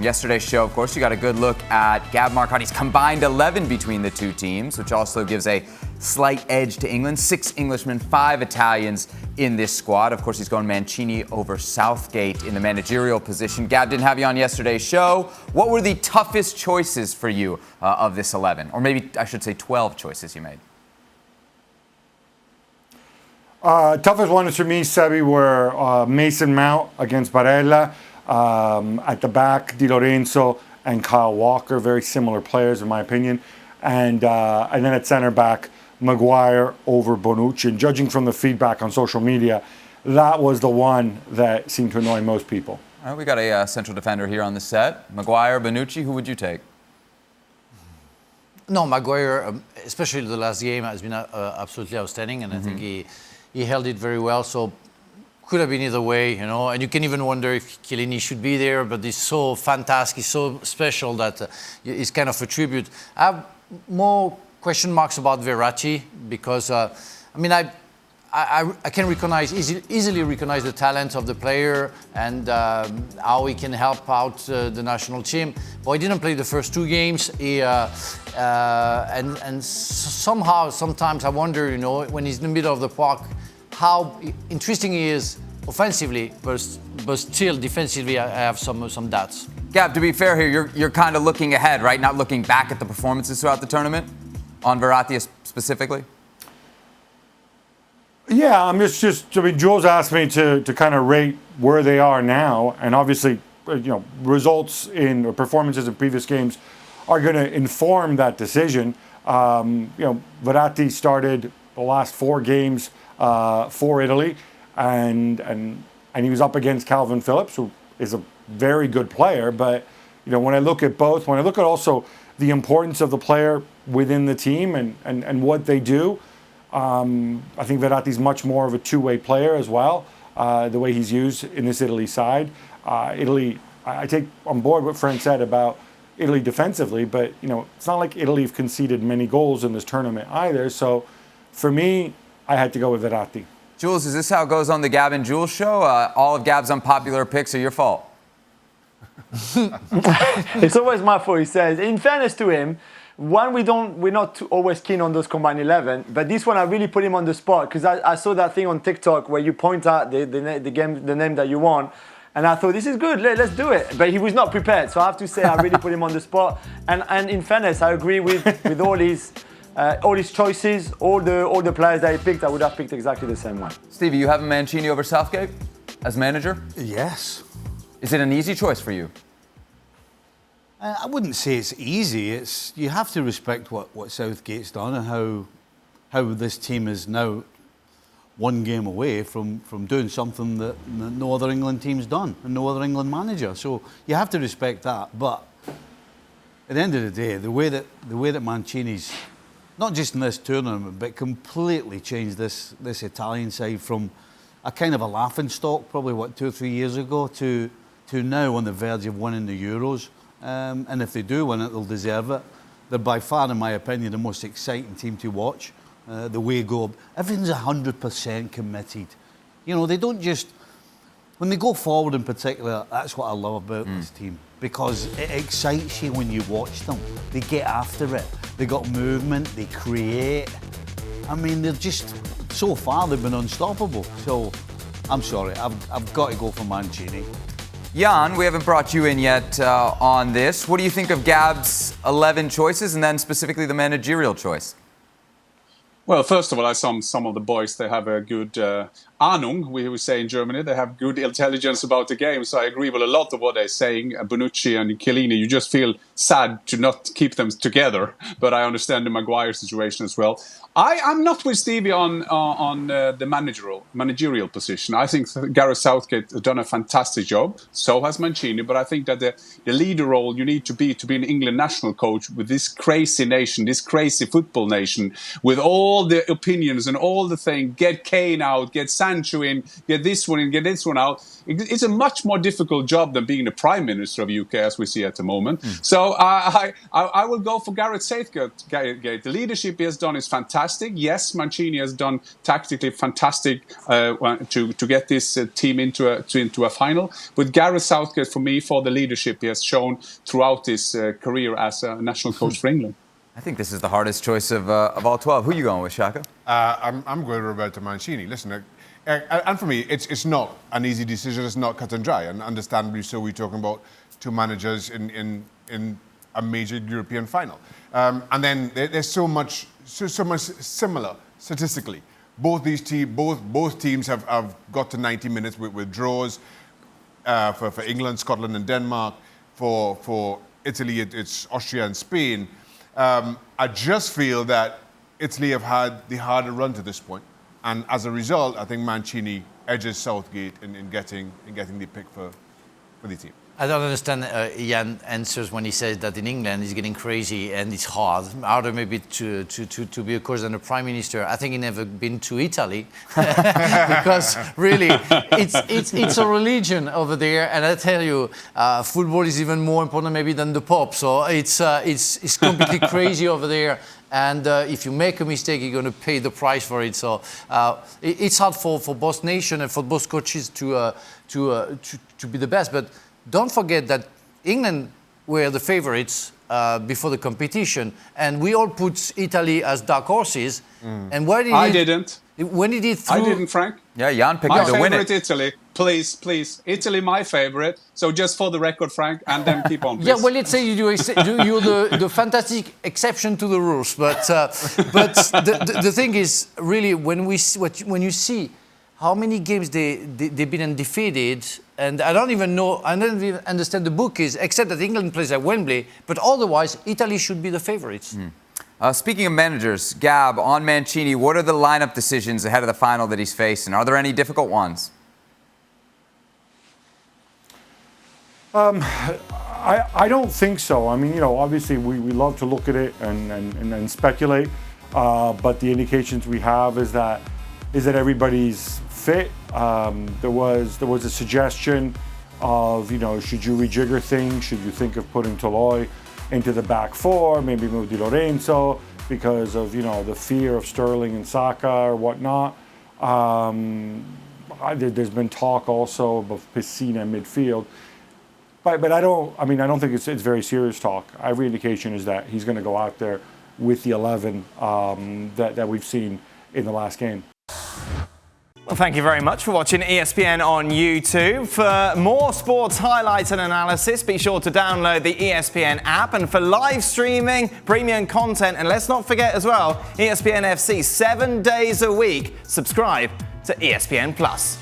From yesterday's show, of course, you got a good look at Gab Marcotti's combined 11 between the two teams, which also gives a slight edge to England. 6 Englishmen, 5 Italians in this squad. Of course, he's going Mancini over Southgate in the managerial position. Gab, didn't have you on yesterday's show. What were the toughest choices for you of this 11? Or maybe I should say 12 choices you made. Toughest ones for me, Sebi, were Mason Mount against Barella. At the back, Di Lorenzo and Kyle Walker, very similar players in my opinion. And then at center back, Maguire over Bonucci. And judging from the feedback on social media, that was the one that seemed to annoy most people. All right, we got a central defender here on the set. Maguire, Bonucci, who would you take? No, Maguire, especially the last game, has been absolutely outstanding. And I think he held it very well. So could have been either way, you know, and you can even wonder if Chiellini should be there, but he's so fantastic, he's so special that it's kind of a tribute. I have more question marks about Verratti because, I mean, I can easily recognize the talent of the player and how he can help out the national team. But he didn't play the first 2 games. And somehow, sometimes I wonder, you know, when he's in the middle of the park, how interesting he is offensively, but still defensively, I have some doubts. Gab, to be fair here, you're kind of looking ahead, right? Not looking back at the performances throughout the tournament, on Verratti specifically. Yeah, I mean, Jules asked me to kind of rate where they are now, and obviously, you know, results in or performances in previous games are going to inform that decision. You know, Verratti started the last 4 games for Italy, and he was up against Calvin Phillips, who is a very good player. But you know, when I look at both, when I look at also the importance of the player within the team and what they do, I think Verratti's much more of a two-way player as well. The way he's used in this Italy side, Italy. I take on board what Frank said about Italy defensively, but you know, it's not like Italy have conceded many goals in this tournament either. So, for me, I had to go with Verratti. Jules, is this how it goes on the Gab and Jules show? All of Gab's unpopular picks are your fault. It's always my fault, he says. In fairness to him, we're not always keen on those combined 11, but this one I really put him on the spot because I saw that thing on TikTok where you point out the name that you want, and I thought this is good, let's do it. But he was not prepared, so I have to say I really put him on the spot. And in fairness, I agree with all his choices, all the players that he picked. I would have picked exactly the same one. Stevie, you have Mancini over Southgate as manager? Yes. Is it an easy choice for you? I wouldn't say it's easy. You have to respect what Southgate's done and how this team is now 1 game away from doing something that no other England team's done and no other England manager. So you have to respect that. But at the end of the day, the way that Mancini's not just in this tournament, but completely changed this Italian side from a kind of a laughingstock, probably 2 or 3 years ago, to now on the verge of winning the Euros. And if they do win it, they'll deserve it. They're by far, in my opinion, the most exciting team to watch. The way go, everything's 100% committed. You know, they don't just, when they go forward in particular, that's what I love about this team. Because it excites you when you watch them. They get after it. They got movement, they create. I mean, they're just, so far they've been unstoppable. So, I'm sorry, I've got to go for Mancini. Jan, we haven't brought you in yet on this. What do you think of Gab's 11 choices and then specifically the managerial choice? Well, first of all, I saw some of the boys, they have a good Ahnung, we would say in Germany. They have good intelligence about the game, so I agree with a lot of what they're saying. Bonucci and Chiellini, you just feel sad to not keep them together, but I understand the Maguire situation as well. I'm not with Stevie on the managerial position. I think Gareth Southgate has done a fantastic job. So has Mancini. But I think that the leader role you need to be an England national coach with this crazy nation, this crazy football nation, with all the opinions and all the things. Get Kane out, get Sanchez Sancho in, get this one in, get this one out. It's a much more difficult job than being the Prime Minister of UK, as we see at the moment. So I will go for Gareth Southgate. The leadership he has done is fantastic. Yes, Mancini has done tactically fantastic to get this team into a final. But Gareth Southgate, for me, for the leadership he has shown throughout his career as a national coach for England. I think this is the hardest choice of all 12. Who are you going with, Shaka? I'm going with Roberto Mancini. Listen, and for me, it's not an easy decision. It's not cut and dry. And understandably so, we're talking about two managers in a major European final. And then there's so much similar statistically. Both teams have got to 90 minutes with draws. For England, Scotland, and Denmark. For Italy, it's Austria and Spain. I just feel that Italy have had the harder run to this point, and as a result, I think Mancini edges Southgate in getting the pick for the team. I don't understand Ian answers when he says that in England it's getting crazy and it's harder maybe to be a coach than a prime minister. I think he never been to Italy because really it's a religion over there, and I tell you, football is even more important maybe than the Pope. So it's completely crazy over there. And if you make a mistake, you're going to pay the price for it. So it's hard for both nations and for both coaches to be the best. But don't forget that England were the favourites before the competition, and we all put Italy as dark horses. And why did I didn't. When did it? I didn't, Frank. Yeah, Jan picked My to win favourite, it. Italy. Please. Italy, my favourite. So just for the record, Frank, and then keep on, please. Yeah, well, let's say you're the fantastic exception to the rules. But the thing is, really, when you see how many games they've been undefeated, and I don't even understand the bookies, except that England plays at Wembley, but otherwise, Italy should be the favourites. Speaking of managers, Gab, on Mancini, what are the lineup decisions ahead of the final that he's facing? Are there any difficult ones? I don't think so. I mean, obviously we love to look at it and speculate, but the indications we have is that everybody's fit. There was a suggestion of, should you rejigger things? Should you think of putting Toloi into the back four, maybe move Di Lorenzo because of, the fear of Sterling and Saka or whatnot. There's been talk also of Pessina midfield. But I don't think it's very serious talk. Every indication is that he's going to go out there with the 11 that we've seen in the last game. Well, thank you very much for watching ESPN on YouTube. For more sports highlights and analysis, be sure to download the ESPN app. And for live streaming, premium content, and let's not forget as well, ESPN FC 7 days a week. Subscribe to ESPN Plus.